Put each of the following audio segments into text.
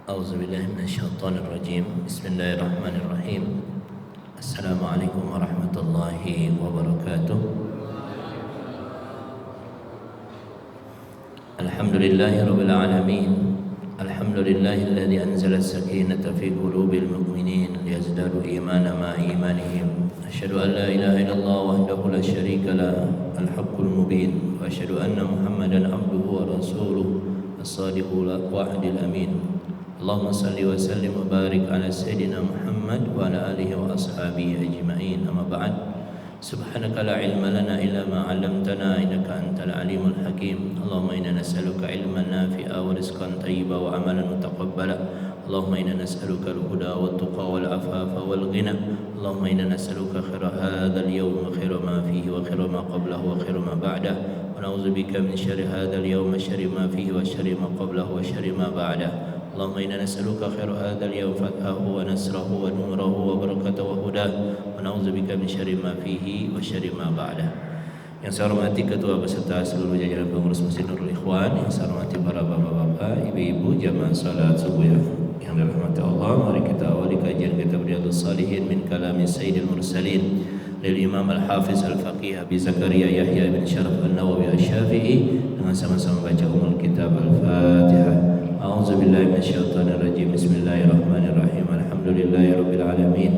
أعوذ بالله من الشيطان الرجيم بسم الله الرحمن الرحيم السلام عليكم ورحمة الله وبركاته الحمد لله رب العالمين الحمد لله الذي أنزل السكينة في قلوب المؤمنين ليزدادوا إيمانا مع إيمانهم أشهد أن لا إله إلا الله وحده لا شريك له الحق المبين وأشهد أن محمدا عبده ورسوله الصادق الوعد الأمين اللهم صل وسلم وبارك على سيدنا محمد وعلى آله وأصحابه أجمعين أما بعد سبحانك لا علم لنا إلا ما علمتنا إنك أنت العليم الحكيم اللهم إنا نسألك علما نافعا ورزقا طيبا وعملا متقبلا اللهم إنا نسألك الهدى والتقى والعفاف والغنى اللهم إنا نسألك خير هذا اليوم وخير ما فيه وخير ما قبله وخير ما بعده ونعوذ بك من شر هذا اليوم وشر ما فيه وشر ما قبله وشر ما بعده اللهم إنا نسألك خير هذا اليوم فتحه ونصره ونوره وبركته وهداه ونعوذ بك من شر ما فيه وشر ما بعده. Yang saya hormati ketua beserta seluruh jajaran pengurus Masjid Nurul Ikhwan, yang saya hormati para bapak-bapak, ibu-ibu jamaah salat subuh yang dirahmati Allah. Mari kita awali kajian kitab Riyadhus Shalihin min kalami Sayyidil Mursalin lil Imam Al-Hafiz Al-Faqih Abi Zakaria Yahya bin Syaraf An-Nawawi Asy-Syafi'i dengan sama-sama baca umul kitab Al-Fatihah. A'udzu billahi minasyaitonir rajim. Bismillahirrahmanirrahim. Alhamdulillahirabbil alamin.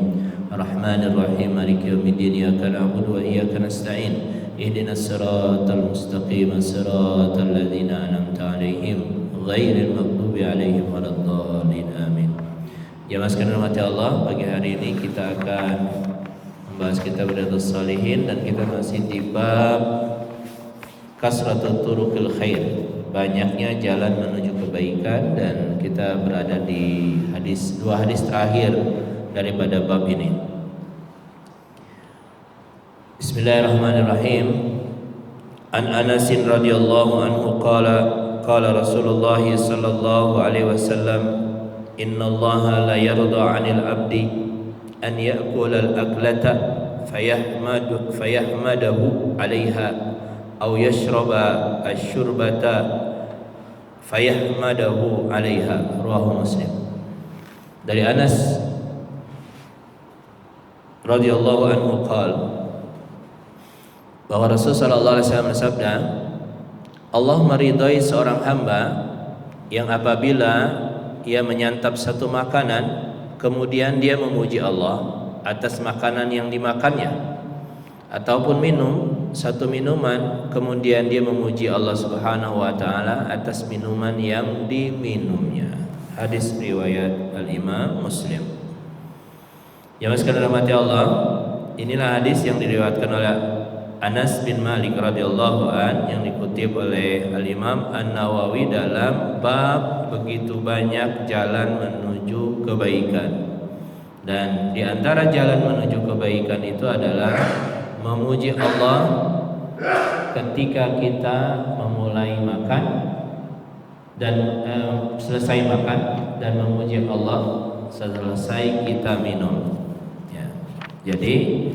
Arrahmanir rahim. Maliki yaumiddin. Iyyaka na'budu wa iyyaka nasta'in. Ihdinas siratal mustaqim. Siratal ladzina an'amta 'alaihim ghairil maghdubi 'alaihim waladdallin. Amin. Jamaah sekalian rahmati Allah, pagi hari ini kita akan membahas kitab Riyadhus Shalihin dan kita masih di bab kasratut turuqil khair, banyaknya jalan menuju kebaikan, dan kita berada di dua hadis terakhir daripada bab ini. Bismillahirrahmanirrahim. An Anas radhiyallahu anhu qala Rasulullah sallallahu alaihi wasallam innallaha la yarda 'anil 'abdi an ya'kula al-aklata fayahmadahu 'alaiha aw yashraba asy-syurbata fayahmadahu 'alaiha. Rawahu Muslim. Dari Anas radhiyallahu anhu bahwa Rasul sallallahu alaihi wasallam bersabda, Allah meridhai seorang hamba yang apabila ia menyantap satu makanan kemudian dia memuji Allah atas makanan yang dimakannya, ataupun minum satu minuman kemudian dia memuji Allah Subhanahu wa taala atas minuman yang diminumnya. Hadis riwayat Al-Imam Muslim. Jamaah sekalian rahmati Allah, inilah hadis yang diriwayatkan oleh Anas bin Malik radhiyallahu an yang dikutip oleh Al-Imam An-Nawawi dalam bab begitu banyak jalan menuju kebaikan. Dan di antara jalan menuju kebaikan itu adalah memuji Allah ketika kita memulai makan dan selesai makan, dan memuji Allah selesai kita minum. Ya. Jadi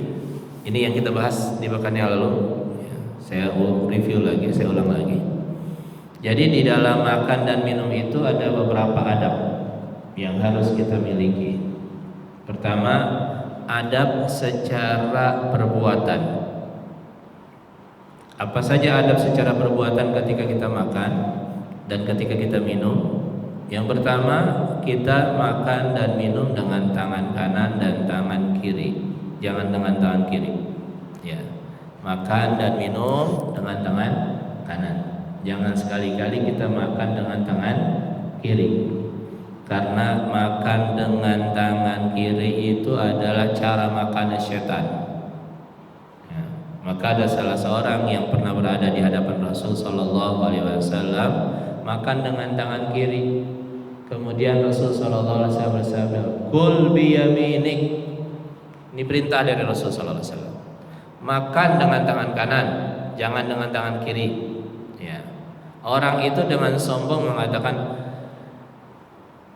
ini yang kita bahas di pekan yang lalu. Ya. Saya review lagi, saya ulang lagi. Jadi di dalam makan dan minum itu ada beberapa adab yang harus kita miliki. Pertama, adab secara perbuatan. Apa saja adab secara perbuatan ketika kita makan dan ketika kita minum? Yang pertama, kita makan dan minum dengan tangan kanan dan tangan kiri. Jangan dengan tangan kiri. Ya. Makan dan minum dengan tangan kanan. Jangan sekali-kali kita makan dengan tangan kiri. Karena makan dengan tangan kiri itu adalah cara makan setan. Ya. Maka ada salah seorang yang pernah berada di hadapan Rasul sallallahu alaihi wasallam makan dengan tangan kiri. Kemudian Rasul sallallahu alaihi wasallam bersabda, "Kul bi yaminik." Ini perintah dari Rasul sallallahu alaihi wasallam. Makan dengan tangan kanan, jangan dengan tangan kiri. Ya. Orang itu dengan sombong mengatakan,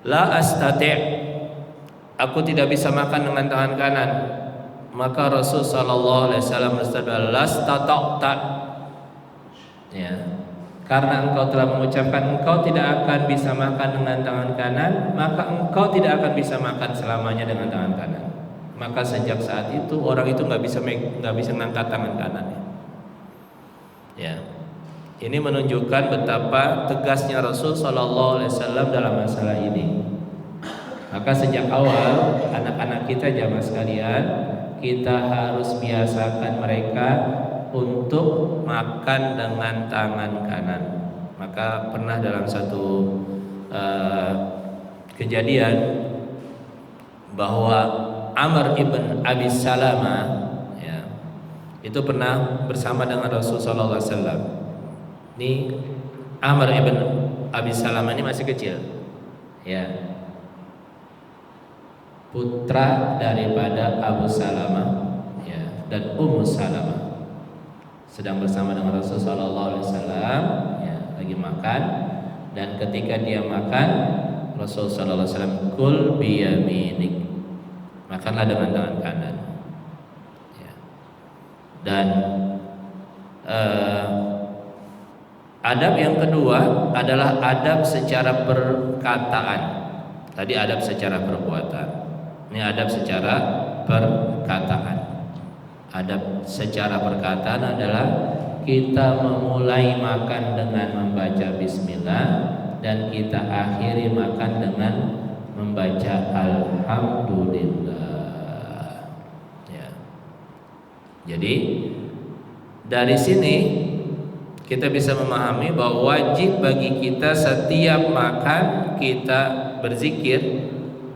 "La astati'." Aku tidak bisa makan dengan tangan kanan. Maka Rasul sallallahu alaihi wasallam bersabda, "Lastata'ta." Ya. Karena engkau telah mengucapkan engkau tidak akan bisa makan dengan tangan kanan, maka engkau tidak akan bisa makan selamanya dengan tangan kanan. Maka sejak saat itu orang itu nggak bisa mengangkat tangan kanannya. Ya, ini menunjukkan betapa tegasnya Rasul Shallallahu Alaihi Wasallam dalam masalah ini. Maka sejak awal anak-anak kita jamaah sekalian, kita harus biasakan mereka untuk makan dengan tangan kanan. Maka pernah dalam satu kejadian bahwa Amr ibn Abi Salamah, ya, itu pernah bersama dengan Rasul Sallallahu Alaihi Wasallam. Ini Amr ibn Abi Salamah ini masih kecil, ya, putra daripada Abu Salamah, ya, dan Ummu Salamah, sedang bersama dengan Rasul Sallallahu Alaihi Wasallam, ya, lagi makan. Dan ketika dia makan, Rasul Sallallahu Alaihi Wasallam, kul biyaminik, makanlah dengan tangan kanan, ya. Dan adab yang kedua adalah adab secara perkataan. Tadi adab secara perbuatan, ini adab secara perkataan. Adab secara perkataan adalah kita memulai makan dengan membaca bismillah dan kita akhiri makan dengan membaca alhamdulillah, ya. Jadi dari sini kita bisa memahami bahwa wajib bagi kita setiap makan kita berzikir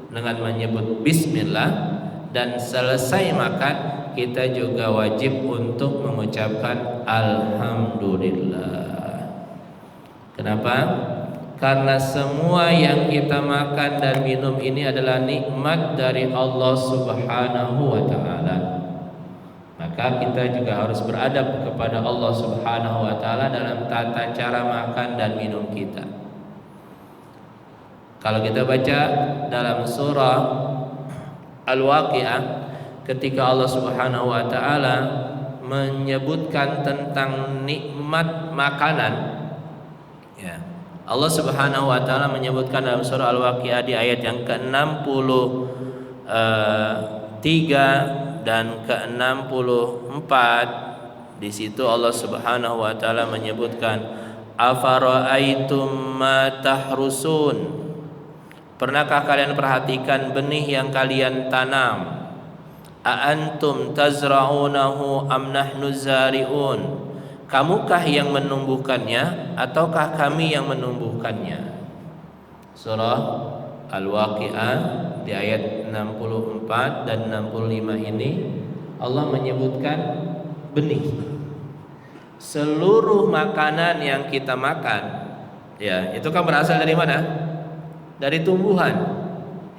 dengan menyebut bismillah, dan selesai makan kita juga wajib untuk mengucapkan alhamdulillah. Kenapa? Karena semua yang kita makan dan minum ini adalah nikmat dari Allah Subhanahu wa ta'ala. Maka kita juga harus beradab kepada Allah Subhanahu wa ta'ala dalam tata cara makan dan minum kita. Kalau kita baca dalam surah Al-Waqi'ah, ketika Allah Subhanahu wa ta'ala menyebutkan tentang nikmat makanan, ya, Allah Subhanahu wa ta'ala menyebutkan dalam surah Al-Waqi'ah di ayat yang ke-63 dan ke-64. Di situ Allah Subhanahu wa ta'ala menyebutkan, afara'aitum ma tahrusun, pernahkah kalian perhatikan benih yang kalian tanam? A'antum tazra'unahu am nahnu zari'un, kamukah yang menumbuhkannya ataukah kami yang menumbuhkannya? Surah Al-Waqi'ah di ayat 64 dan 65 ini Allah menyebutkan benih. Seluruh makanan yang kita makan, ya, itu kan berasal dari mana? Dari tumbuhan,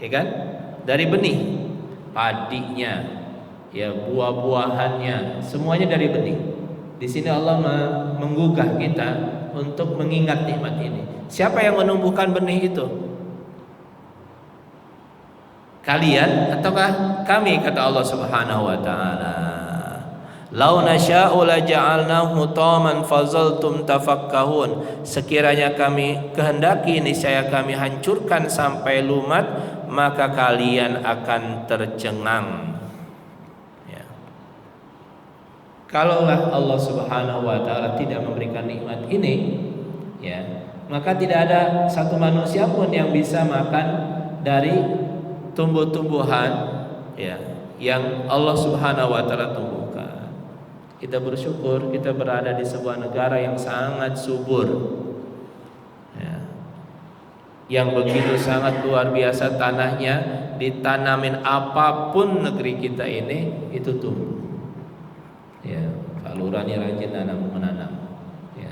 ya kan? Dari benih, padinya, ya, buah-buahannya, semuanya dari benih. Di sini Allah menggugah kita untuk mengingat nikmat ini. Siapa yang menumbuhkan benih itu? Kalian ataukah kami? Kata Allah Subhanahu wa ta'ala, lau nasya'u laja'alnahu taman fazaltum tafakkahun, sekiranya kami kehendaki niscaya kami hancurkan sampai lumat, maka kalian akan tercengang. Ya. Kalaulah Allah Subhanahu wa ta'ala tidak memberikan nikmat ini, ya, maka tidak ada satu manusia pun yang bisa makan dari tumbuh-tumbuhan, ya, yang Allah Subhanahu wa ta'ala tumbuhkan. Kita bersyukur kita berada di sebuah negara yang sangat subur, ya, yang begitu sangat luar biasa tanahnya, ditanamin apapun negeri kita ini itu tumbuh. Ya, Pak Lurah ini rajin menanam. Ya.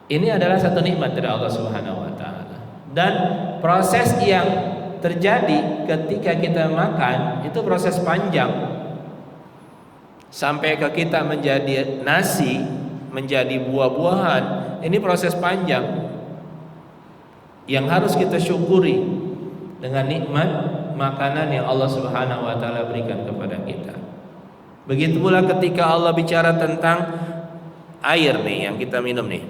Ini adalah satu nikmat dari Allah Subhanahu wa ta'ala. Dan proses yang terjadi ketika kita makan itu proses panjang sampai ke kita menjadi nasi, menjadi buah-buahan. Ini proses panjang yang harus kita syukuri dengan nikmat makanan yang Allah Subhanahu wa ta'ala berikan kepada kita. Begitu pula ketika Allah bicara tentang air nih yang kita minum nih.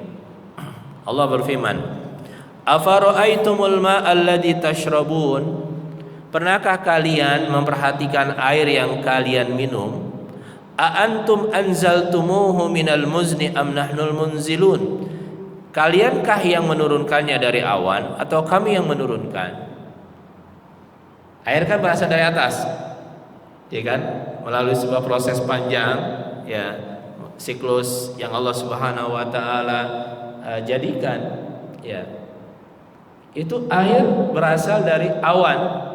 Allah berfirman, "Afara'aitumul ma'al ladzi tashrabun?" Pernahkah kalian memperhatikan air yang kalian minum? A antum anzaltumuhu minal muzni am nahnul munzilun? Kaliankah yang menurunkannya dari awan atau kami yang menurunkan? Air kan berasal dari atas, ya kan? Melalui sebuah proses panjang, ya, siklus yang Allah Subhanahu wa taala jadikan, ya. Itu air berasal dari awan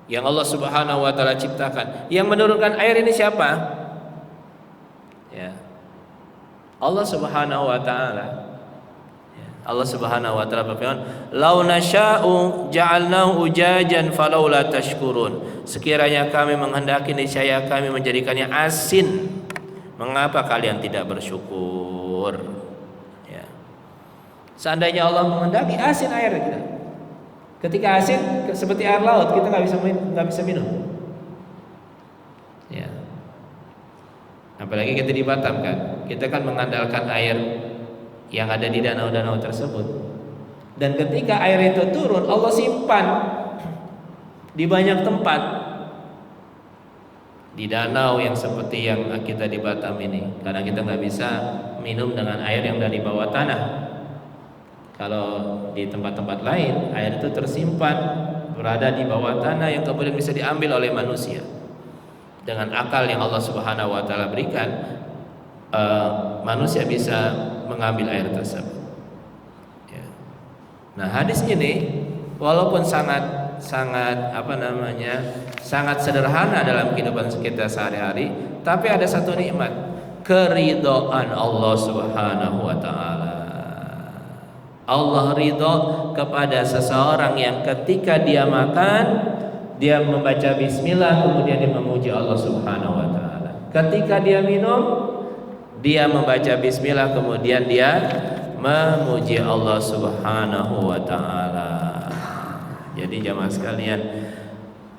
yang Allah Subhanahu wa taala ciptakan. Yang menurunkan air ini siapa? Ya. Allah Subhanahu wa taala. Ya. Allah Subhanahu wa taala berfirman, "Lau nasya'u ja'alnahu ujajan falaula tashkurun." Sekiranya kami menghendaki, niscaya kami menjadikannya asin. Mengapa kalian tidak bersyukur? Ya. Seandainya Allah menghendaki, asin air kita. Ketika asin seperti air laut, kita nggak bisa minum. Ya. Apalagi kita di Batam kan, kita kan mengandalkan air yang ada di danau-danau tersebut. Dan ketika air itu turun, Allah simpan di banyak tempat. Di danau yang seperti yang kita di Batam ini, karena kita nggak bisa minum dengan air yang dari bawah tanah. Kalau di tempat-tempat lain, air itu tersimpan berada di bawah tanah yang kemudian bisa diambil oleh manusia. Dengan akal yang Allah Subhanahu wa taala berikan, manusia bisa mengambil air tersebut. Ya. Nah, hadis ini walaupun sangat sederhana dalam kehidupan kita sehari-hari, tapi ada satu nikmat, keridhaan Allah Subhanahu wa taala. Allah ridho kepada seseorang yang ketika dia makan, dia membaca bismillah, kemudian dia memuji Allah Subhanahu wa taala. Ketika dia minum, dia membaca bismillah, kemudian dia memuji Allah Subhanahu wa taala. Jadi jamaah sekalian,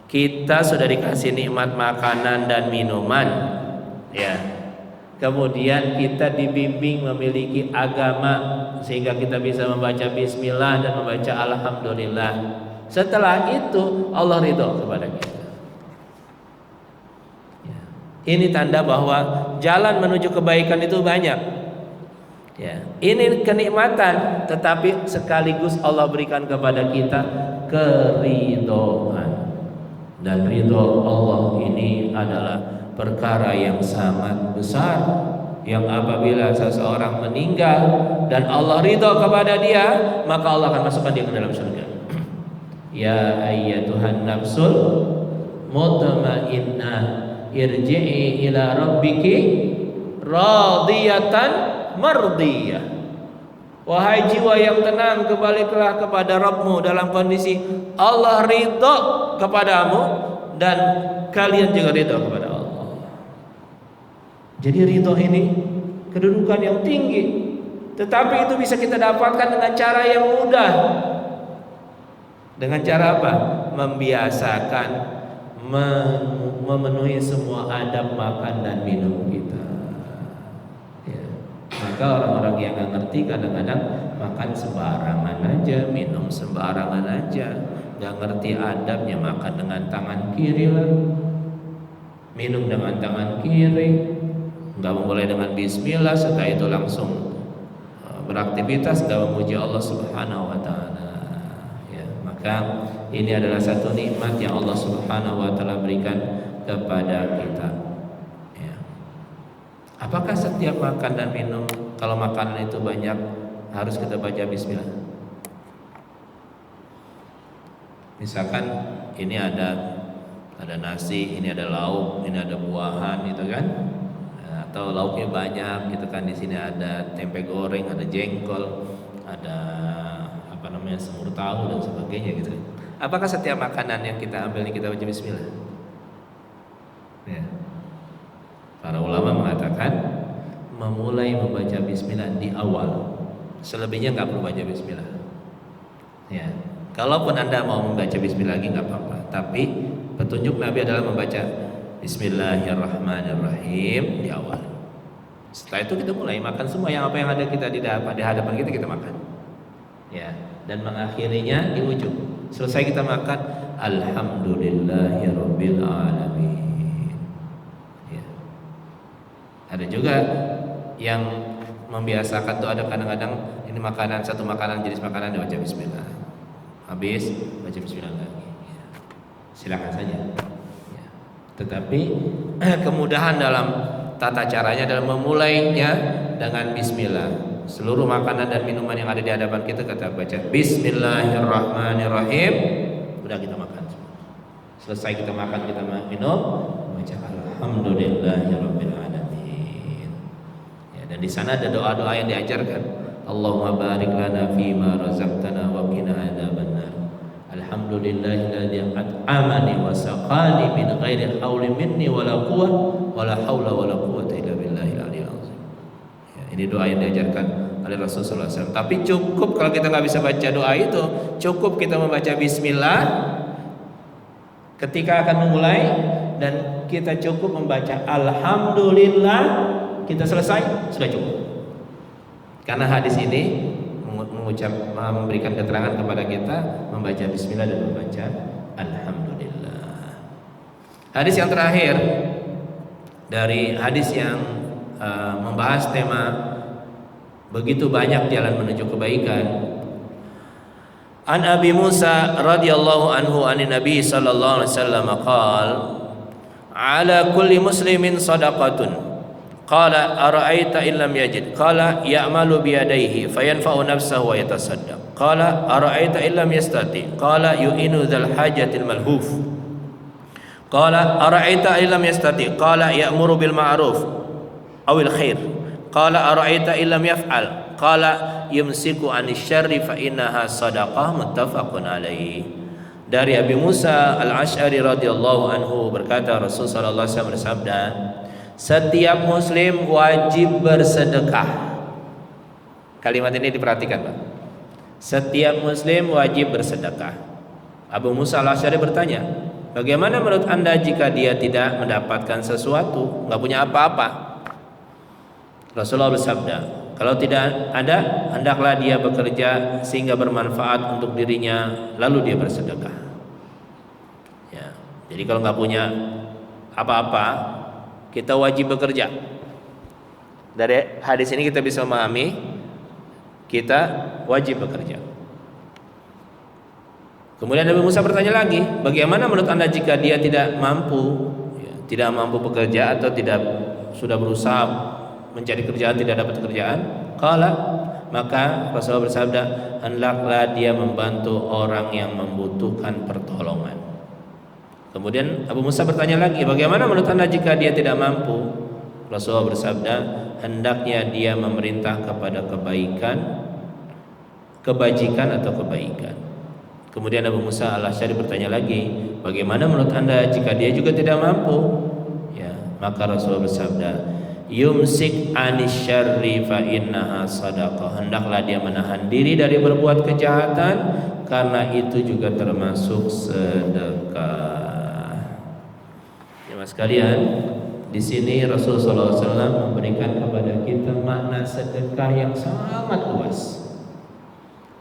kita sudah dikasih nikmat makanan dan minuman, ya. Kemudian kita dibimbing memiliki agama sehingga kita bisa membaca bismillah dan membaca alhamdulillah. Setelah itu Allah ridho kepada kita. Ya. Ini tanda bahwa jalan menuju kebaikan itu banyak. Ya. Ini kenikmatan, tetapi sekaligus Allah berikan kepada kita keridhaan. Dan ridho Allah ini adalah perkara yang sangat besar, yang apabila seseorang meninggal dan Allah ridho kepada dia, maka Allah akan masukkan dia ke dalam surga. Ya ayyatuhan nafsul mutmainnah irji'i ila rabbiki radiyatan mardiyah. Wahai jiwa yang tenang, kembalilah kepada Rabbmu dalam kondisi Allah ridho kepadamu dan kalian juga ridho kepada Allah. Jadi ridho ini kedudukan yang tinggi, tetapi itu bisa kita dapatkan dengan cara yang mudah. Dengan cara apa? Membiasakan memenuhi semua adab makan dan minum kita. Ya. Maka orang-orang yang nggak ngerti kadang-kadang makan sembarangan aja, minum sembarangan aja, nggak ngerti adabnya, makan dengan tangan kiri lah, minum dengan tangan kiri. Nggak memulai dengan bismillah, setelah itu langsung beraktivitas, nggak memuji Allah Subhanahu wa taala. Ya, maka ini adalah satu nikmat yang Allah Subhanahu wa taala berikan kepada kita. Ya. Apakah setiap makan dan minum, kalau makanan itu banyak, harus kita baca bismillah? Misalkan ini ada nasi, ini ada lauk, ini ada buahan, gitu kan? Atau lauknya banyak gitu kan, di sini ada tempe goreng, ada jengkol, ada semur tahu dan sebagainya gitu. Apakah setiap makanan yang kita ambil ini kita baca bismillah? Ya. Para ulama mengatakan memulai membaca bismillah di awal, selebihnya nggak perlu baca bismillah. Ya. Kalaupun Anda mau membaca bismillah lagi nggak apa-apa, tapi petunjuk Nabi adalah membaca Bismillahirrahmanirrahim di awal. Setelah itu kita mulai makan semua apa yang ada kita di hadapan kita makan. Ya, dan mengakhirinya di ujung. Selesai kita makan, alhamdulillahirabbil alamin. Ya. Ada juga yang membiasakan tuh, ada kadang-kadang ini makanan, satu makanan, jenis makanan dibaca bismillah. Habis baca bismillah lagi. Ya. Silakan saja. Ya. Tetapi kemudahan dalam tata caranya adalah memulainya dengan bismillah. Seluruh makanan dan minuman yang ada di hadapan kita baca bismillahirrahmanirrahim. Udah kita makan. Selesai kita makan, kita minum, baca alhamdulillahirabbil alamin. Ya, dan di sana ada doa-doa yang diajarkan. Allahumma barik lana fima razaqtana wa qina adzabannar. Alhamdulillahilladzi at'amani wa saqani min ghairi haulin minni wala quwwah wala haula wala quwwata illa billahil aliyil azim. Ya, ini doa yang diajarkan oleh Rasulullah SAW. Tapi cukup kalau kita nggak bisa baca doa itu, cukup kita membaca bismillah ketika akan memulai, dan kita cukup membaca alhamdulillah, kita selesai, sudah cukup. Karena hadis ini memberikan keterangan kepada kita membaca bismillah dan membaca alhamdulillah. Hadis yang terakhir dari hadis yang membahas tema begitu banyak jalan menuju kebaikan. An Abi Musa radhiyallahu anhu anin Nabi sallallahu alaihi wasallam qala ala kulli muslimin sadaqatun qala ara'aita illam yajid qala ya'malu bi yadayhi fayanfa'u nafsahu wa yatasaddaq qala ara'aita illam yastati qala yu'inu dzal hajatil malhuf qala ara'aita illam yastati qala ya'muru bil ma'ruf awil khair qala ara'aita illam yaf'al qala yumsiku 'anil syarri fa innaha shadaqah muttafaqun alaihi. Dari Abi Musa Al-Asy'ari radhiyallahu anhu berkata, Rasul sallallahu alaihi wasallam bersabda, setiap muslim wajib bersedekah. Kalimat ini diperhatikan, Pak. Setiap muslim wajib bersedekah. Abu Musa Al-Asy'ari bertanya, bagaimana menurut Anda jika dia tidak mendapatkan sesuatu, enggak punya apa-apa? Rasulullah bersabda, kalau tidak ada, hendaklah dia bekerja sehingga bermanfaat untuk dirinya, lalu dia bersedekah. Ya, jadi kalau nggak punya apa-apa, kita wajib bekerja. Dari hadis ini kita bisa memahami, kita wajib bekerja. Kemudian Nabi Musa bertanya lagi, bagaimana menurut Anda jika dia tidak mampu, tidak mampu bekerja atau tidak sudah berusaha mencari kerjaan tidak dapat kerjaan? Qala, maka Rasulullah bersabda, hendaklah dia membantu orang yang membutuhkan pertolongan. Kemudian Abu Musa bertanya lagi, bagaimana menurut Anda jika dia tidak mampu? Rasulullah bersabda, hendaknya dia memerintah kepada kebaikan, kebajikan atau kebaikan. Kemudian Abu Musa Al-Asy'ari bertanya lagi, bagaimana menurut Anda jika dia juga tidak mampu? Ya, maka Rasulullah bersabda, yumsik anis syarri fa innaha sadaqah. Hendaklah dia menahan diri dari berbuat kejahatan, karena itu juga termasuk sedekah. Ya mas sekalian, di sini Rasulullah SAW memberikan kepada kita makna sedekah yang sangat luas.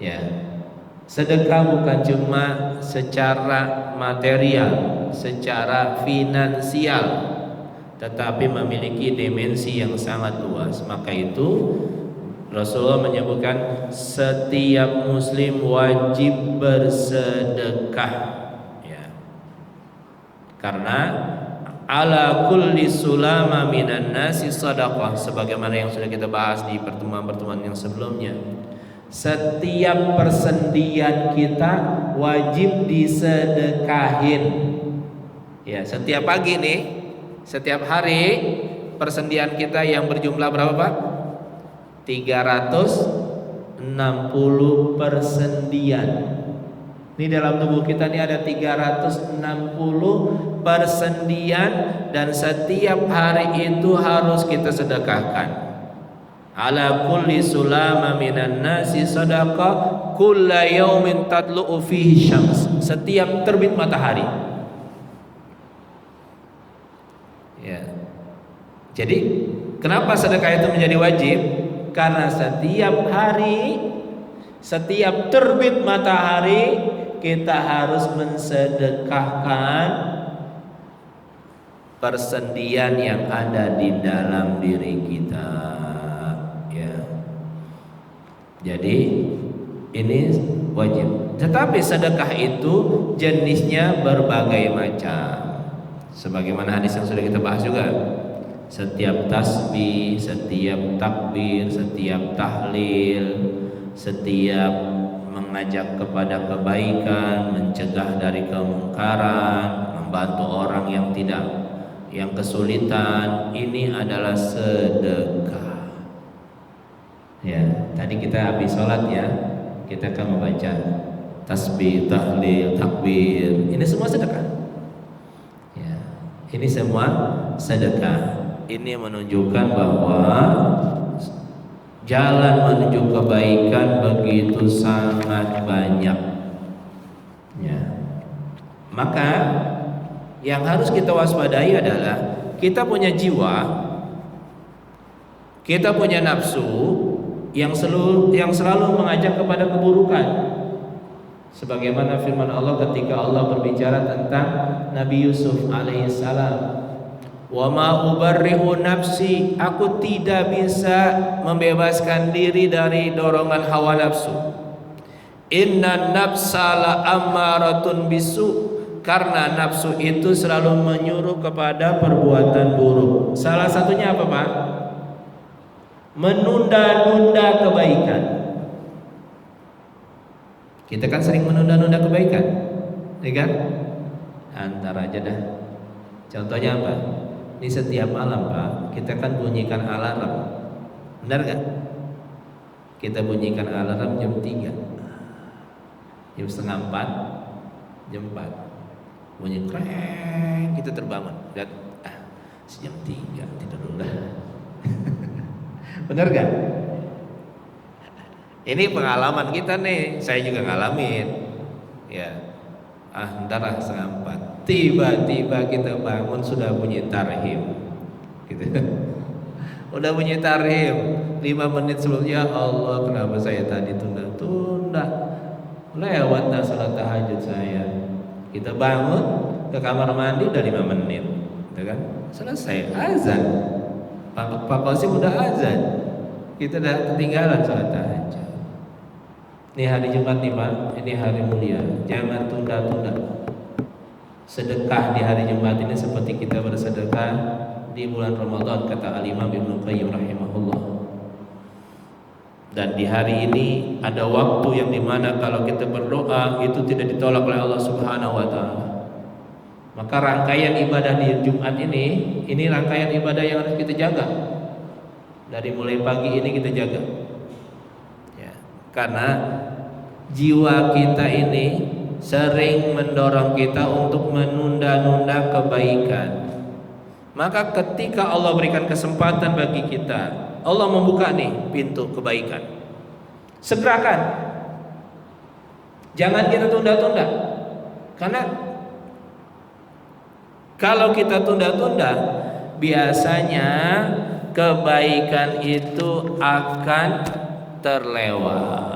Ya, sedekah bukan cuma secara material, secara finansial, tetapi memiliki dimensi yang sangat luas. Maka itu Rasulullah menyebutkan setiap muslim wajib bersedekah, ya. Karena ala kulli sulama minan nasi sadaqah, sebagaimana yang sudah kita bahas di pertemuan-pertemuan yang sebelumnya. Setiap persendian kita wajib disedekahin. Ya, setiap pagi nih, setiap hari persendian kita yang berjumlah berapa, Pak? 360 persendian. Ini dalam tubuh kita ini ada 360 persendian, dan setiap hari itu harus kita sedekahkan. Ala kulli sulama minan nasi sadaqah kulla yaumin tatlu'u fihi syams. Setiap terbit matahari. Ya. Jadi Kenapa sedekah itu menjadi wajib? Karena setiap hari, setiap terbit matahari kita harus mensedekahkan persendian yang ada di dalam diri kita, ya. Jadi ini wajib. Tetapi sedekah itu jenisnya berbagai macam. Sebagaimana hadis yang sudah kita bahas juga. Setiap tasbih, setiap takbir, setiap tahlil, setiap mengajak kepada kebaikan, mencegah dari kemungkaran, membantu orang yang kesulitan, ini adalah sedekah. Ya, tadi kita habis sholat ya, kita akan membaca tasbih, tahlil, takbir. Ini semua sedekah. Ya, ini semua sedekah. Ini menunjukkan bahwa jalan menuju kebaikan begitu sangat banyak. Ya. Maka yang harus kita waspadai adalah kita punya jiwa, kita punya nafsu yang selalu mengajak kepada keburukan. Sebagaimana firman Allah ketika Allah berbicara tentang Nabi Yusuf alaihissalam, wa ma ubarri'u nafsi, aku tidak bisa membebaskan diri dari dorongan hawa nafsu. Inna nafsa la ammaratun bisu, karena nafsu itu selalu menyuruh kepada perbuatan buruk. Salah satunya apa, Pak? Menunda-nunda kebaikan. Kita kan sering menunda-nunda kebaikan, ya kan? Antara aja dah. Contohnya apa? Ini setiap malam, Pak, kita kan bunyikan alarm. Benar gak? Kita bunyikan alarm jam 3, jam setengah 4, jam 4 bunyi kreng, kita terbangun. Dan jam 3 tidur dulu dah. Benar gak? Ini pengalaman kita nih, saya juga ngalamin. Ya, ntar setengah 4. Tiba-tiba kita bangun sudah bunyi tarhim, gitu. Udah bunyi tarhim 5 menit sebelumnya. Ya Allah, kenapa saya tadi tunda-tunda, lewat dah salat tahajud saya. Kita bangun ke kamar mandi udah 5 menit, gitu kan? Selesai azan, Pak Qasim udah azan, kita udah ketinggalan salat tahajud. Ini hari Jumat nih, Pak, ini hari mulia, jangan tunda-tunda. Sedekah di hari Jumat ini seperti kita bersedekah di bulan Ramadan, kata Al-Imam Ibnu Qayyim rahimahullah. Dan di hari ini ada waktu yang dimana kalau kita berdoa itu tidak ditolak oleh Allah Subhanahu wa ta'ala. Maka rangkaian ibadah di Jumat ini rangkaian ibadah yang harus kita jaga. Dari mulai pagi ini kita jaga, ya, karena jiwa kita ini sering mendorong kita untuk menunda-nunda kebaikan. Maka ketika Allah berikan kesempatan bagi kita, Allah membuka nih pintu kebaikan, segerakan. Jangan kita tunda-tunda. Karena kalau kita tunda-tunda, biasanya kebaikan itu akan terlewat.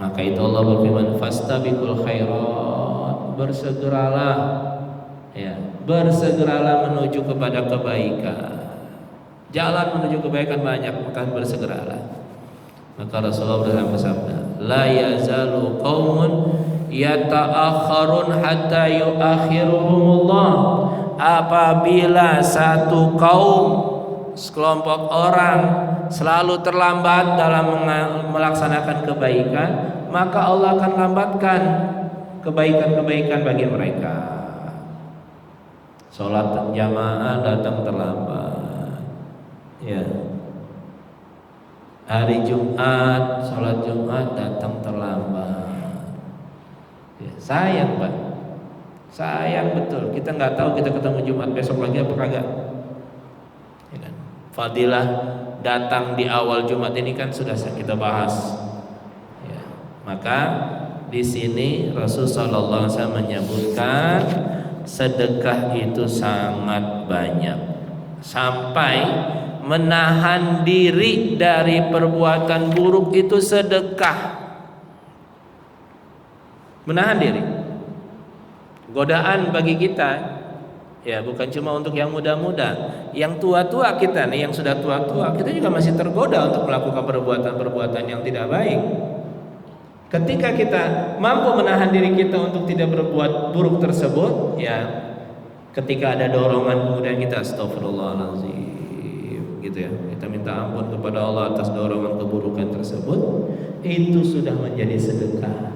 Maka itu Allah berfirman, fastabiqul khairat, bersegeralah, ya, bersegeralah menuju kepada kebaikan. Jalan menuju kebaikan banyak, maka bersegeralah. Maka Rasulullah bersabda, la yazalu qaumun yata'akharun hatta yu'akhiruhumullah. Apabila satu kaum, sekelompok orang selalu terlambat dalam melaksanakan kebaikan, maka Allah akan lambatkan kebaikan-kebaikan bagi mereka. Sholat jamaah datang terlambat, ya. Hari Jumat, sholat Jumat datang terlambat, ya. Sayang, Pak, sayang betul. Kita nggak tahu kita ketemu Jumat besok lagi apa kagak, ya kan? Fadilah datang di awal Jumat ini kan sudah kita bahas, ya. Maka di sini Rasulullah SAW menyebutkan sedekah itu sangat banyak, sampai menahan diri dari perbuatan buruk itu sedekah. Menahan diri. Godaan bagi kita, ya bukan cuma untuk yang muda-muda, yang tua-tua kita nih, yang sudah tua-tua, kita juga masih tergoda untuk melakukan perbuatan-perbuatan yang tidak baik. Ketika kita mampu menahan diri kita untuk tidak berbuat buruk tersebut, ya ketika ada dorongan kemudian kita astagfirullahaladzim gitu ya, kita minta ampun kepada Allah atas dorongan keburukan tersebut, itu sudah menjadi sedekah.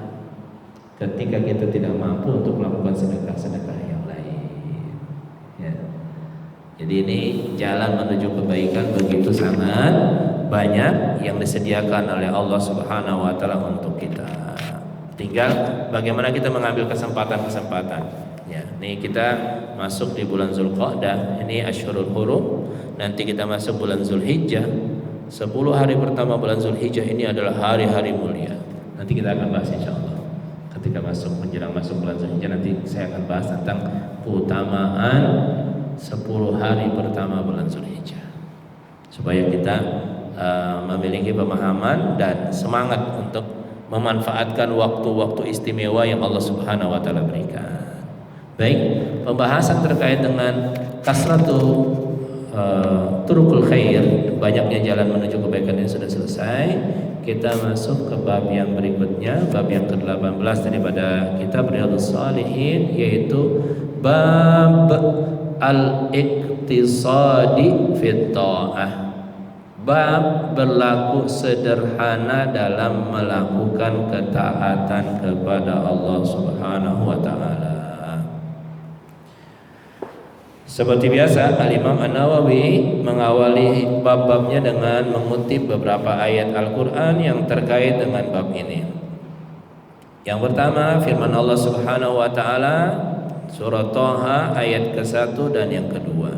Ketika kita tidak mampu untuk melakukan sedekah-sedekah yang lain, ya. Jadi ini jalan menuju kebaikan begitu sangat banyak yang disediakan oleh Allah Subhanahu wa taala untuk kita. Tinggal bagaimana kita mengambil kesempatan-kesempatan. Ya, ini kita masuk di bulan Zulqa'dah, ini Asyhurul Hurum. Nanti kita masuk bulan Zulhijjah. 10 hari pertama bulan Zulhijjah ini adalah hari-hari mulia. Nanti kita akan bahas insyaallah. Ketika menjelang masuk bulan Zulhijjah, nanti saya akan bahas tentang keutamaan 10 hari pertama bulan Zulhijjah, supaya kita memiliki pemahaman dan semangat untuk memanfaatkan waktu-waktu istimewa yang Allah Subhanahu wa taala berikan. Baik, pembahasan terkait dengan kasratu turukul khair, banyaknya jalan menuju kebaikan ini sudah selesai. Kita masuk ke bab yang berikutnya, bab yang ke-18 daripada kitab Riyadhus Shalihin, yaitu bab al-iqtisadi fit ta'ah. Bab berlaku sederhana dalam melakukan ketaatan kepada Allah Subhanahu wa taala. Seperti biasa, Al-Imam An-Nawawi mengawali bab-babnya dengan mengutip beberapa ayat Al-Quran yang terkait dengan bab ini. Yang pertama, firman Allah Subhanahu wa taala surah Thaha ayat ke-1 dan yang kedua.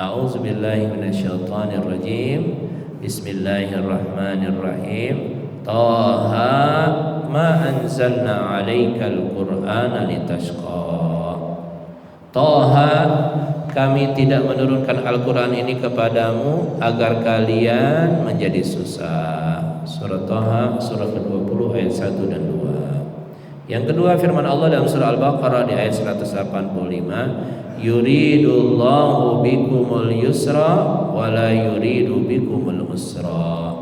A'udzubillahi minasyaitonirrajim. Bismillahirrahmanirrahim. Thaha ma anzalna 'alaikal Qur'ana litashqa. Thaha, kami tidak menurunkan Al-Quran ini kepadamu agar kalian menjadi susah. Surah Thaha surah ke-20 ayat 1 dan 2. Yang kedua, firman Allah dalam surah Al-Baqarah di ayat 185, yuridullahu bikumul yusra wa la yuridu bikumul usra.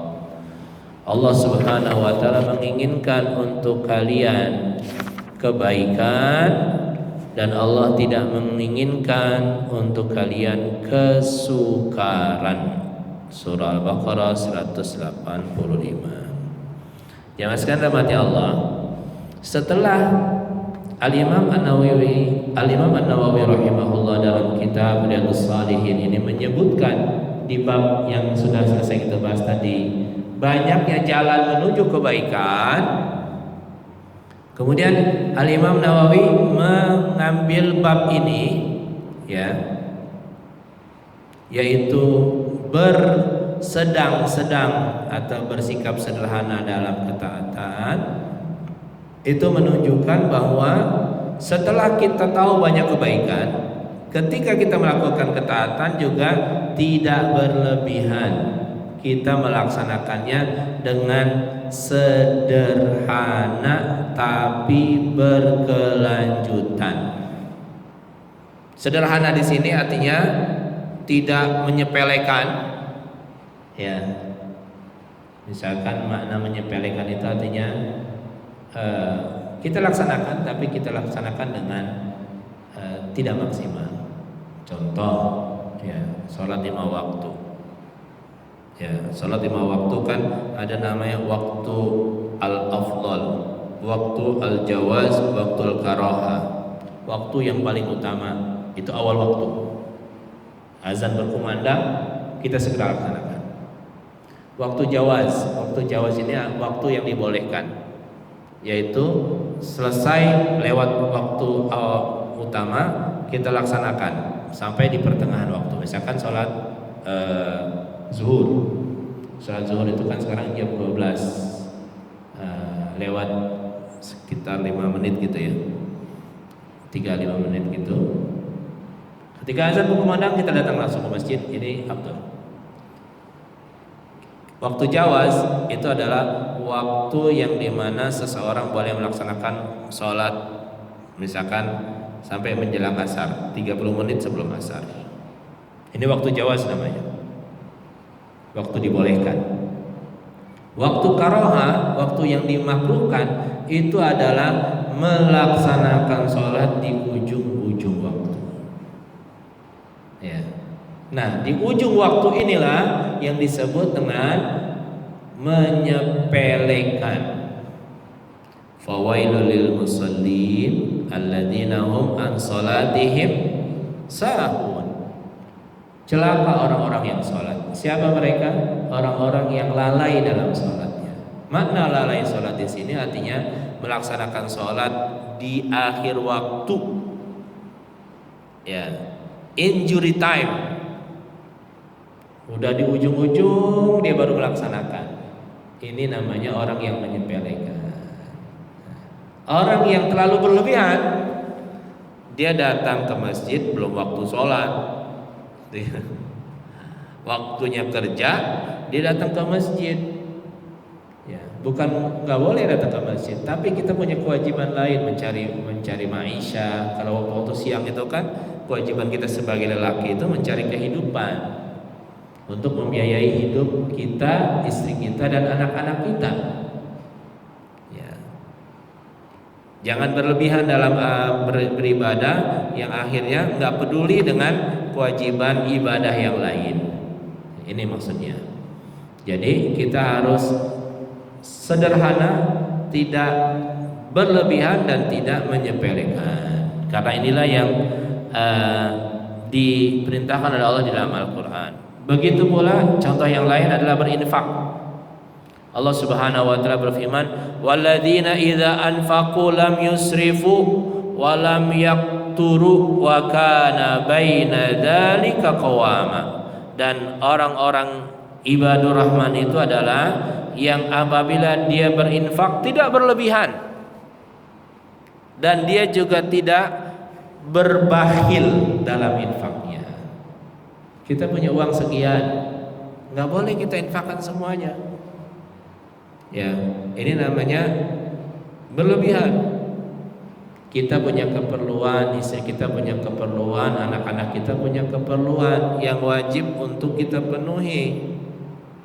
Allah Subhanahu wa taala menginginkan untuk kalian kebaikan, dan Allah tidak menginginkan untuk kalian kesukaran. Surah Al-Baqarah 185. Jamaah sekalian rahmati Allah, setelah Al-Imam An-Nawawi rahimahullah dalam kitab Riyadhus Shalihin ini menyebutkan di bab yang sudah selesai kita bahas tadi, banyaknya jalan menuju kebaikan. Kemudian Al-Imam Nawawi mengambil bab ini, ya, yaitu bersedang-sedang atau bersikap sederhana dalam ketaatan. Itu menunjukkan bahwa setelah kita tahu banyak kebaikan, ketika kita melakukan ketaatan juga tidak berlebihan. Kita melaksanakannya dengan sederhana tapi berkelanjutan. Sederhana di sini artinya tidak menyepelekan, ya. Misalkan makna menyepelekan itu artinya kita laksanakan tapi kita laksanakan dengan tidak maksimal. Contoh, ya, sholat 5 waktu. Ya, sholat 5 waktu kan ada namanya waktu al-afdal, waktu al-jawaz, waktu al-karahah. Waktu yang paling utama itu awal waktu. Azan berkumandang, kita segera laksanakan. Waktu jawaz ini waktu yang dibolehkan, yaitu selesai lewat waktu utama kita laksanakan sampai di pertengahan waktu. Misalkan sholat zuhur. Sholat zuhur itu kan sekarang jam 12 lewat sekitar 5 menit gitu ya, 3-5 menit gitu. Ketika azan berkumandang kita datang langsung ke masjid, ini afdal. Waktu jawaz itu adalah waktu yang dimana seseorang boleh melaksanakan sholat misalkan sampai menjelang asar, 30 menit sebelum asar. Ini waktu jawaz namanya, waktu dibolehkan. Waktu karoha, waktu yang dimakruhkan itu adalah melaksanakan sholat di ujung-ujung waktu. Ya. Nah, di ujung waktu inilah yang disebut dengan menyepelekan. Fawailul lil musallin alladzina hum an salatihim sahun. Celaka orang-orang yang sholat. Siapa mereka? Orang-orang yang lalai dalam sholatnya. Makna lalai sholat di sini artinya melaksanakan sholat di akhir waktu. Ya, injury time. Udah di ujung-ujung dia baru melaksanakan. Ini namanya orang yang menyepelekan. Orang yang terlalu berlebihan, dia datang ke masjid belum waktu sholat, waktunya kerja, dia datang ke masjid. Ya, bukan nggak boleh datang ke masjid, tapi kita punya kewajiban lain mencari maisha. Kalau waktu siang itu kan kewajiban kita sebagai lelaki itu mencari kehidupan untuk membiayai hidup kita, istri kita dan anak-anak kita. Ya. Jangan berlebihan dalam beribadah yang akhirnya nggak peduli dengan kewajiban ibadah yang lain. Ini maksudnya. Jadi kita harus sederhana, tidak berlebihan dan tidak menyepelekan. Karena inilah yang diperintahkan oleh Allah di dalam Al-Quran. Begitu pula contoh yang lain adalah berinfak. Allah Subhanahu wa taala berfirman, "Walladzina idza anfaqu lam yusrifu wa lam yaqturu wa kana baina dzalika qawama." Dan orang-orang ibadur rahman itu adalah yang apabila dia berinfak tidak berlebihan dan dia juga tidak berbakhil dalam infaknya. Kita punya uang sekian, nggak boleh kita infakkan semuanya. Ya, ini namanya berlebihan. Kita punya keperluan, istri kita punya keperluan, anak-anak kita punya keperluan yang wajib untuk kita penuhi.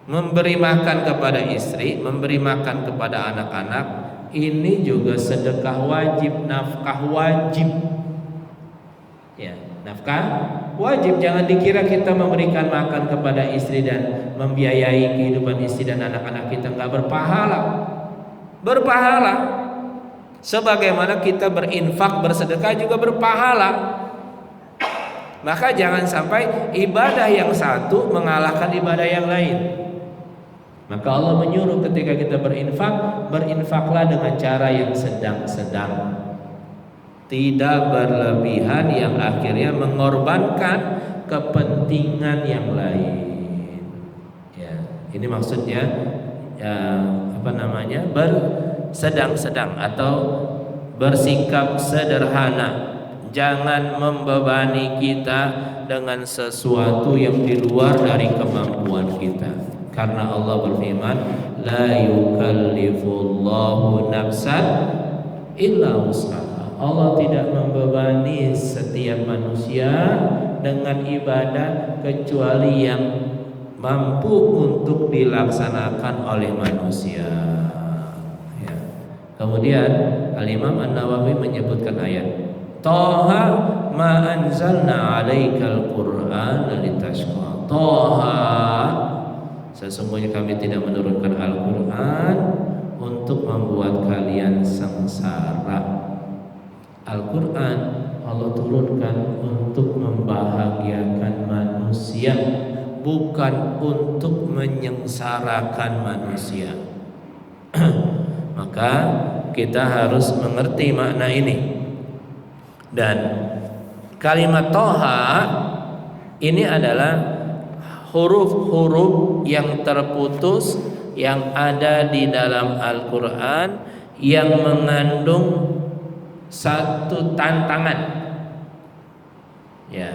Memberi makan kepada istri, memberi makan kepada anak-anak, ini juga sedekah wajib, nafkah wajib. Ya, nafkah wajib. Jangan dikira kita memberikan makan kepada istri dan membiayai kehidupan istri dan anak-anak kita nggak berpahala. Berpahala. Sebagaimana kita berinfak, bersedekah juga berpahala. Maka jangan sampai ibadah yang satu mengalahkan ibadah yang lain. Maka Allah menyuruh ketika kita berinfak, berinfaklah dengan cara yang sedang-sedang, tidak berlebihan yang akhirnya mengorbankan kepentingan yang lain. Ya, ini maksudnya bersedang-sedang atau bersikap sederhana. Jangan membebani kita dengan sesuatu yang di luar dari kemampuan kita. Karena Allah berfirman, la yukallifullahu nafsan illa wus'aha. Allah tidak membebani setiap manusia dengan ibadah kecuali yang mampu untuk dilaksanakan oleh manusia. Ya. Kemudian Al-Imam An-Nawawi menyebutkan ayat Taha ma anzalna 'alaikal Qur'ana litashqa. Taha, sesungguhnya kami tidak menurunkan Al-Quran untuk membuat kalian sengsara. Al-Quran Allah turunkan untuk membahagiakan manusia, bukan untuk menyengsarakan manusia. Maka kita harus mengerti makna ini. Dan kalimat Toha ini adalah huruf-huruf yang terputus yang ada di dalam Al-Quran yang mengandung satu tantangan. Ya,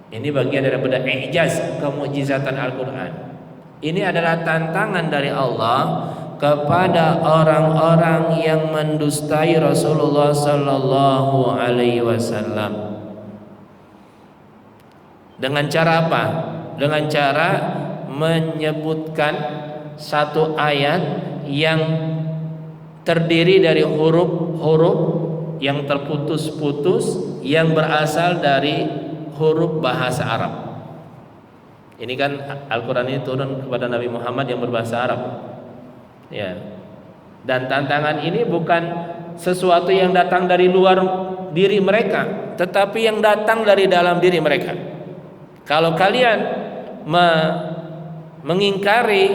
ini bagian daripada i'jaz, kemukjizatan Al-Quran. Ini adalah tantangan dari Allah kepada orang-orang yang mendustai Rasulullah sallallahu alaihi wasallam. Dengan cara apa? Dengan cara menyebutkan satu ayat yang terdiri dari huruf-huruf yang terputus-putus yang berasal dari huruf bahasa Arab. Ini kan Al-Quran ini turun kepada Nabi Muhammad yang berbahasa Arab. Ya. Dan tantangan ini bukan sesuatu yang datang dari luar diri mereka, tetapi yang datang dari dalam diri mereka. Kalau kalian mengingkari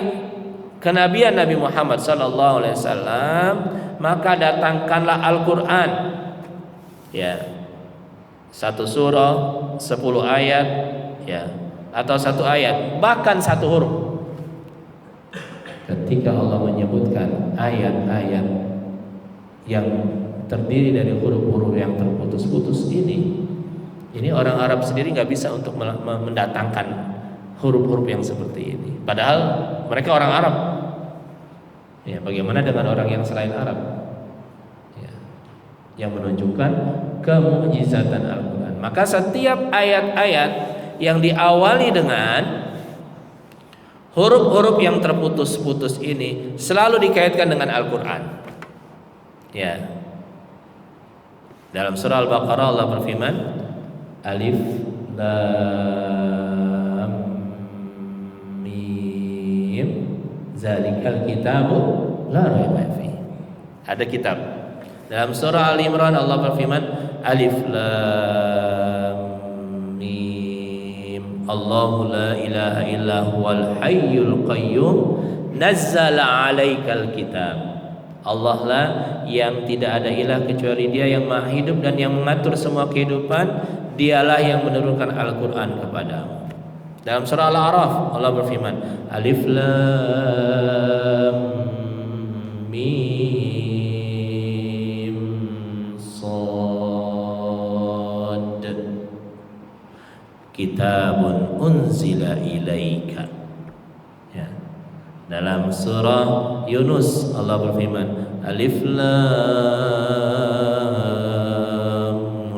kenabian Nabi Muhammad sallallahu alaihi wasallam, maka datangkanlah Al-Quran. Ya. Satu surah, 10 ayat, ya. Atau satu ayat, bahkan satu huruf. Ketika Allah menyebutkan ayat-ayat yang terdiri dari huruf-huruf yang terputus-putus ini orang Arab sendiri nggak bisa untuk mendatangkan huruf-huruf yang seperti ini. Padahal mereka orang Arab. Ya, bagaimana dengan orang yang selain Arab? Ya, yang menunjukkan kemukjizatan Al-Quran. Maka setiap ayat-ayat yang diawali dengan huruf-huruf yang terputus-putus ini selalu dikaitkan dengan Al-Quran. Ya. Dalam surah Al-Baqarah Allah berfirman, Alif Lam Mim Zalikal kitabu la raiba fihi. Ada kitab. Dalam surah Al-Imran Allah berfirman, Alif Lam Mim Allahu la ilaha illa huwal hayyul qayyum nazzala 'alaikal kitab. Allah lah yang tidak ada ilah kecuali Dia yang Maha hidup dan yang mengatur semua kehidupan. Dialah yang menurunkan Al-Quran kepadamu. Dalam surah Al-A'raf Allah berfirman, Alif Lam Mim Sad Kitabun unzila ilaika. Ya. Dalam surah Yunus Allah berfirman, Alif Lam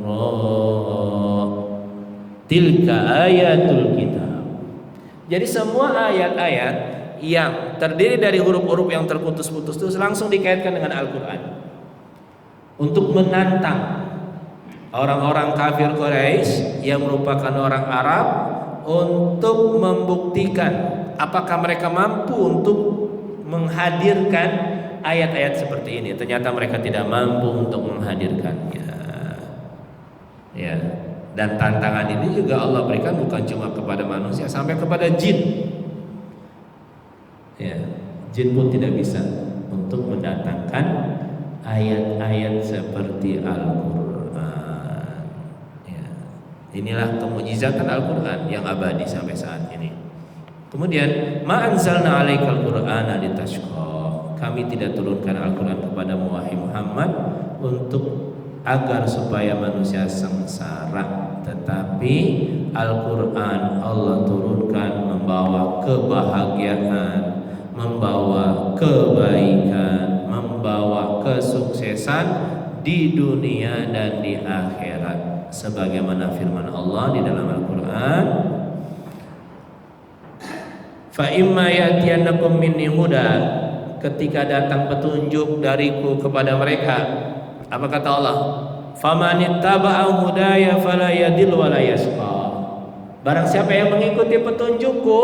Ra Tilka ayatul kitab. Jadi semua ayat-ayat yang terdiri dari huruf-huruf yang terputus-putus itu langsung dikaitkan dengan Al-Quran untuk menantang orang-orang kafir Quraisy yang merupakan orang Arab untuk membuktikan apakah mereka mampu untuk menghadirkan ayat-ayat seperti ini. Ternyata mereka tidak mampu untuk menghadirkannya. Ya. Dan tantangan ini juga Allah berikan bukan cuma kepada manusia, sampai kepada jin. Ya, jin pun tidak bisa untuk mendatangkan ayat-ayat seperti Al-Quran. Ya. Inilah kemujizatan Al-Quran yang abadi sampai saat ini. Kemudian, ma anzalna 'alaikal Qur'ana litashqa. Kami tidak turunkan Al-Quran kepadamu wahai Muhammad untuk agar supaya manusia sengsara, tetapi Al-Quran Allah turunkan membawa kebahagiaan, membawa kebaikan, membawa kesuksesan di dunia dan di akhirat, sebagaimana firman Allah di dalam Al-Quran, fa imma ya'tiyannakum minni huda, ketika datang petunjuk dariku kepada mereka. Apa kata Allah? Famanittaba'a hudaya fala yadhillu wa la yashqa. Barang siapa yang mengikuti petunjukku,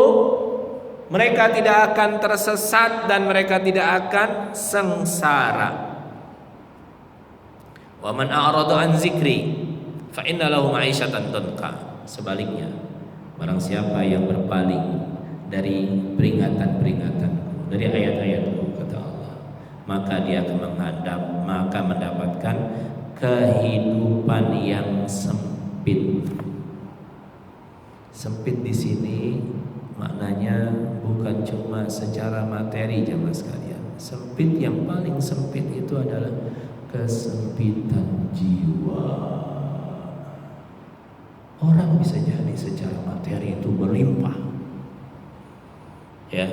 mereka tidak akan tersesat dan mereka tidak akan sengsara. Wa man a'rada an zikri fa inna lahu ma'isyatan danka. Sebaliknya, barang siapa yang berpaling dari peringatan-peringatanku, dari ayat-ayatku, kata Allah, maka dia akan mendapatkan kehidupan yang sempit. Sempit di sini maknanya bukan cuma secara materi jemaah sekalian. Sempit yang paling sempit itu adalah kesempitan jiwa. Orang bisa jadi secara materi itu berlimpah, Ya,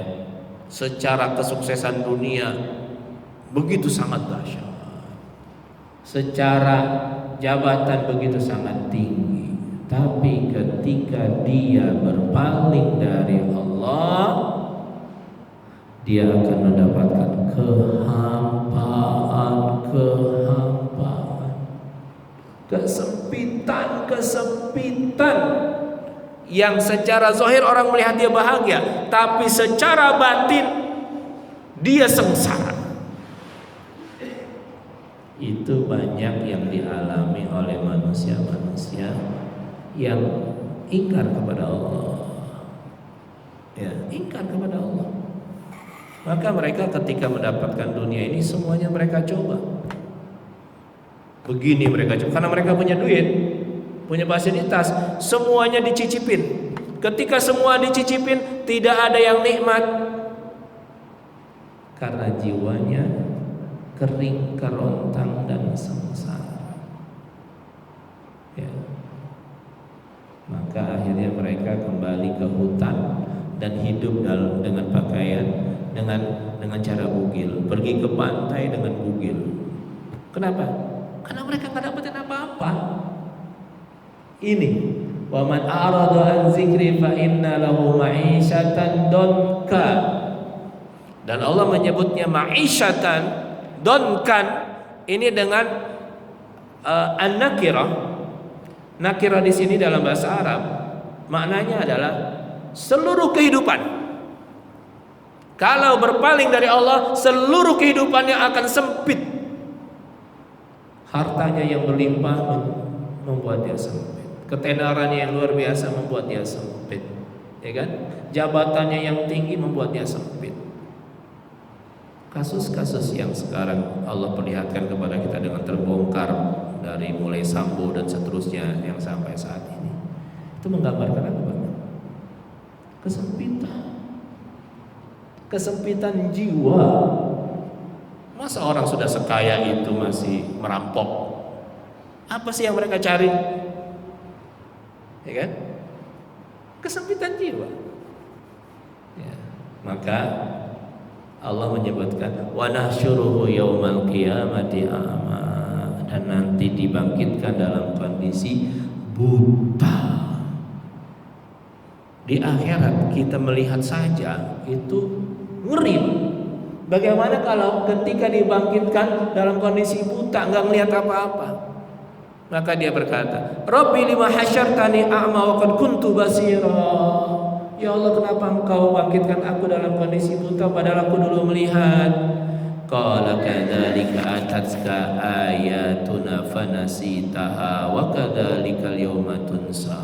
secara kesuksesan dunia begitu sangat dahsyat, secara jabatan begitu sangat tinggi, tapi ketika dia berpaling dari Allah, dia akan mendapatkan kehampaan, kesempitan yang secara zahir orang melihat dia bahagia, tapi secara batin dia sengsara. Itu banyak yang dialami oleh manusia-manusia yang ingkar kepada Allah. Ya, ingkar kepada Allah. Maka mereka ketika mendapatkan dunia ini semuanya mereka coba. Begini mereka coba, karena mereka punya duit, punya fasilitas, semuanya dicicipin. Ketika semua dicicipin, tidak ada yang nikmat karena jiwanya kering, kerontang dan sengsara. Ya. Maka akhirnya mereka kembali ke hutan dan hidup dengan pakaian dengan cara bugil, pergi ke pantai dengan bugil. Kenapa? Karena mereka nggak dapetin apa-apa. Ini, wa man a'rada an dzikri fa inna lahu ma'isyatan donka. Dan Allah menyebutnya ma'isyatan donkan ini dengan an-nakirah. Nakirah di sini dalam bahasa Arab maknanya adalah seluruh kehidupan. Kalau berpaling dari Allah, seluruh kehidupannya akan sempit. Hartanya yang berlimpah membuat dia sempit. Ketenarannya yang luar biasa membuat dia sempit. Ya kan? Jabatannya yang tinggi membuat dia sempit. Kasus-kasus yang sekarang Allah perlihatkan kepada kita dengan terbongkar dari mulai Sambo dan seterusnya yang sampai saat ini, itu menggambarkan apa? Kesempitan jiwa. Masa orang sudah sekaya itu masih merampok? Apa sih yang mereka cari? Ya kan? Kesempitan jiwa. Ya. Maka Allah menyebutkan wa nahsyuruhu yaumal qiyamati a'ma, dan nanti dibangkitkan dalam kondisi buta. Di akhirat kita melihat saja itu ngeri. Bagaimana kalau ketika dibangkitkan dalam kondisi buta, nggak melihat apa-apa? Maka dia berkata, Rabbi lima hasyartani a'ma wa qad kuntu basira. Ya Allah, kenapa engkau bangkitkan aku dalam kondisi buta padahal aku dulu melihat? Qala kadzalika atatka ayatuna fanasitaha wa kadzalikal yawma tunsa.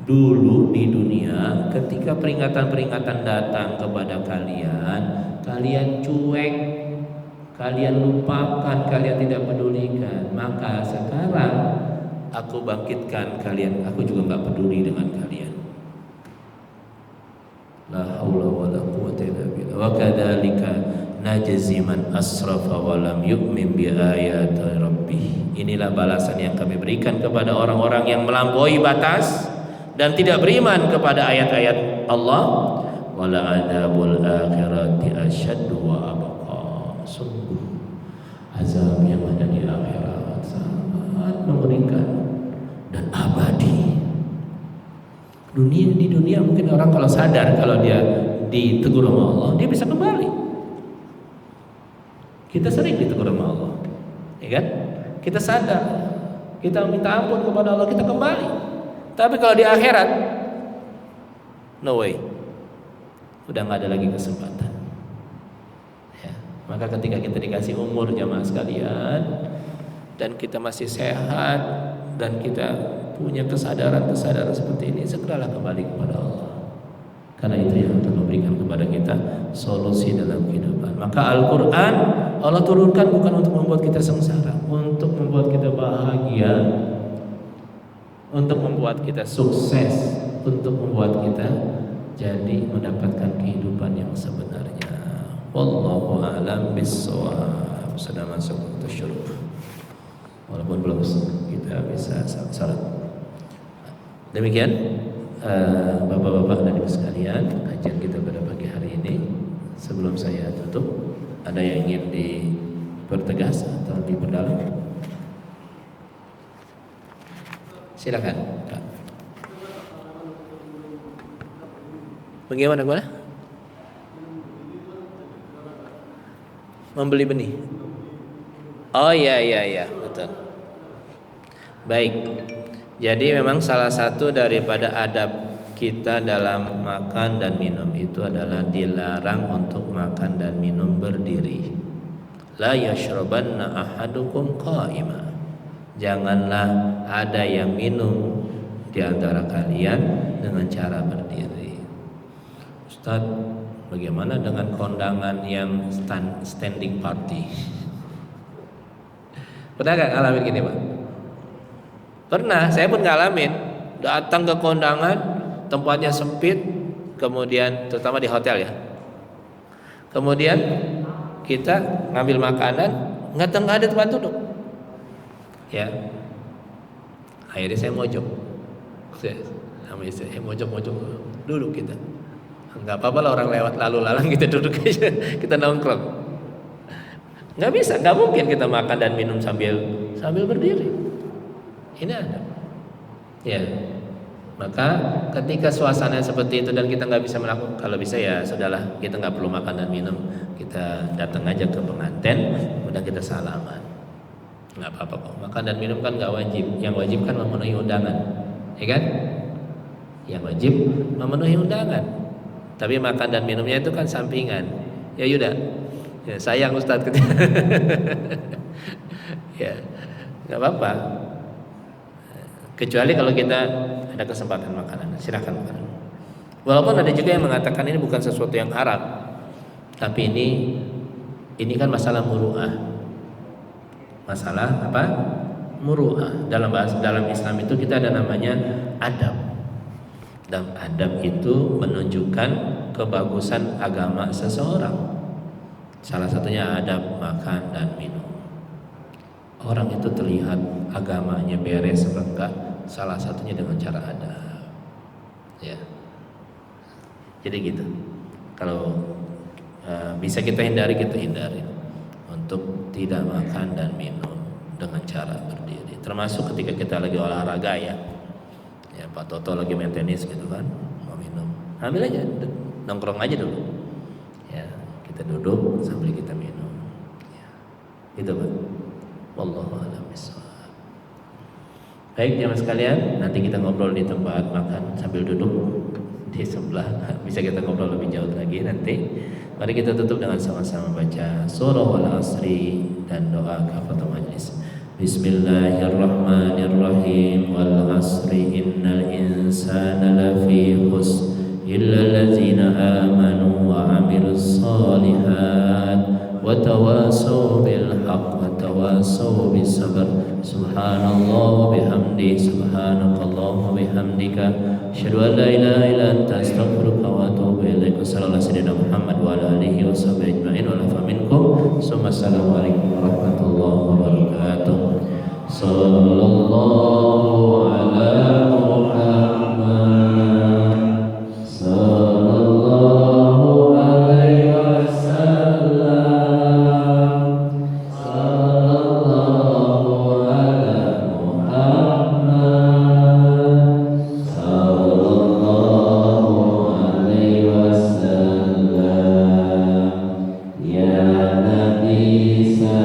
Dulu di dunia ketika peringatan-peringatan datang kepada kalian, kalian cuek, kalian lupakan, kalian tidak pedulikan. Maka sekarang aku bangkitkan kalian, aku juga enggak peduli dengan kalian. La haula wala quwwata illa billah. Wa kadzalika najzi man asrafa wa lam yu'min bi ayati rabbih. Inilah balasan yang kami berikan kepada orang-orang yang melampaui batas dan tidak beriman kepada ayat-ayat Allah. Wala adzabul akhirati asyaddu wa abqa. Sungguh azab yang ada di akhirat sangat mengerikan dan abadi. Di dunia mungkin orang kalau sadar kalau dia ditegur sama Allah, dia bisa kembali. Kita sering ditegur sama Allah, ya kan? Kita sadar, kita minta ampun kepada Allah, kita kembali. Tapi kalau di akhirat, no way, udah nggak ada lagi kesempatan. Ya. Maka ketika kita dikasih umur jamaah sekalian, dan kita masih sehat, dan kita punya kesadaran seperti ini, segeralah kembali kepada Allah. Karena itu yang akan memberikan kepada kita solusi dalam kehidupan. Maka Al-Quran Allah turunkan bukan untuk membuat kita sengsara, untuk membuat kita bahagia, untuk membuat kita sukses, untuk membuat kita jadi mendapatkan kehidupan yang sebenarnya. Wallahu a'lam bissawab. Sudah masuk waktu syuruk, walaupun belum kita bisa salat. Demikian Bapak-bapak dan ibu sekalian, kajian kita pada pagi hari ini. Sebelum saya tutup, ada yang ingin dipertegas atau diperdalam? Silakan, Pak. Bagaimana? Membeli benih. Oh iya, betul. Baik. Jadi memang salah satu daripada adab kita dalam makan dan minum itu adalah dilarang untuk makan dan minum berdiri. La yashrabanna ahadukum qa'ima. Janganlah ada yang minum di antara kalian dengan cara berdiri. Ustaz, bagaimana dengan kondangan yang standing party? Pernah gak ngalamin gini, Pak? Pernah, saya pun ngalamin. Datang ke kondangan, tempatnya sempit, kemudian terutama di hotel ya. Kemudian kita ngambil makanan, nggak ada tempat duduk. Ya, akhirnya saya mojok. Sama istri, mojok duduk kita. Nggak apa-apa lah orang lewat lalu lalang kita duduk aja, kita nongkrong. Nggak bisa, nggak mungkin kita makan dan minum sambil berdiri. Ini ada, ya. Maka ketika suasana seperti itu dan kita nggak bisa melakukan, kalau bisa ya sudahlah, kita nggak perlu makan dan minum, kita datang aja ke pengantin, kemudian kita salaman, nggak apa-apa kok. Makan dan minum kan nggak wajib, yang wajib kan memenuhi undangan, ya kan? Yang wajib memenuhi undangan, tapi makan dan minumnya itu kan sampingan. Ya Yuda, ya, sayang Ustadz, ya nggak apa-apa. Kecuali kalau kita ada kesempatan makanan, silakan makan. Walaupun ada juga yang mengatakan ini bukan sesuatu yang haram, tapi ini kan masalah muru'ah. Masalah apa? Muru'ah. Dalam Islam itu kita ada namanya adab. Dan adab itu menunjukkan kebagusan agama seseorang. Salah satunya adab makan dan minum. Orang itu terlihat agamanya beres atau enggak, salah satunya dengan cara adab. Ya. Jadi gitu. Kalau bisa kita hindari untuk tidak makan dan minum dengan cara berdiri. Termasuk ketika kita lagi olahraga ya. Ya, Pak Toto lagi main tenis gitu kan, mau minum. Ambil aja, nongkrong aja dulu. Ya, kita duduk sambil kita minum. Ya. Gitu, Pak. Wallahu a'lam bishawab. Baik jemaah sekalian, nanti kita ngobrol di tempat makan sambil duduk di sebelah. Bisa kita ngobrol lebih jauh lagi nanti. Mari kita tutup dengan sama-sama baca surah Al-Asri dan doa kafatul majlis. Bismillahirrahmanirrahim. Wal 'asri innal insana lafi khusr illa allazina amanu wa 'amilus shalihat وتواصوا بالحق وتواصوا بالصبر سبحان الله وبحمده سبحانك اللهم وبحمدك أشهد أن لا إله إلا أنت أستغفرك وأتوب إليك صلى الله عليه وسلم محمد وعلى آله وصحبه أجمعين والعفو منكم ثم السلام عليكم ورحمة الله وبركاته صلى الله على محمد صلى الله عليه وسلم Bisa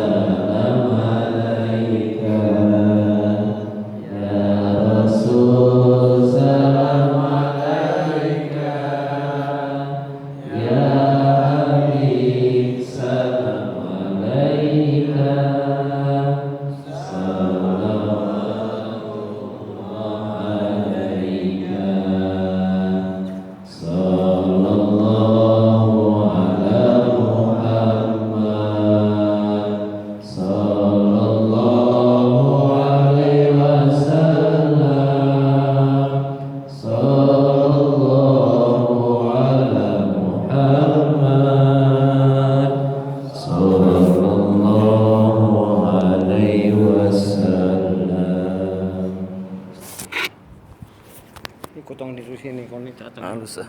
Kutong di sini kon ni tatang. Halus ah.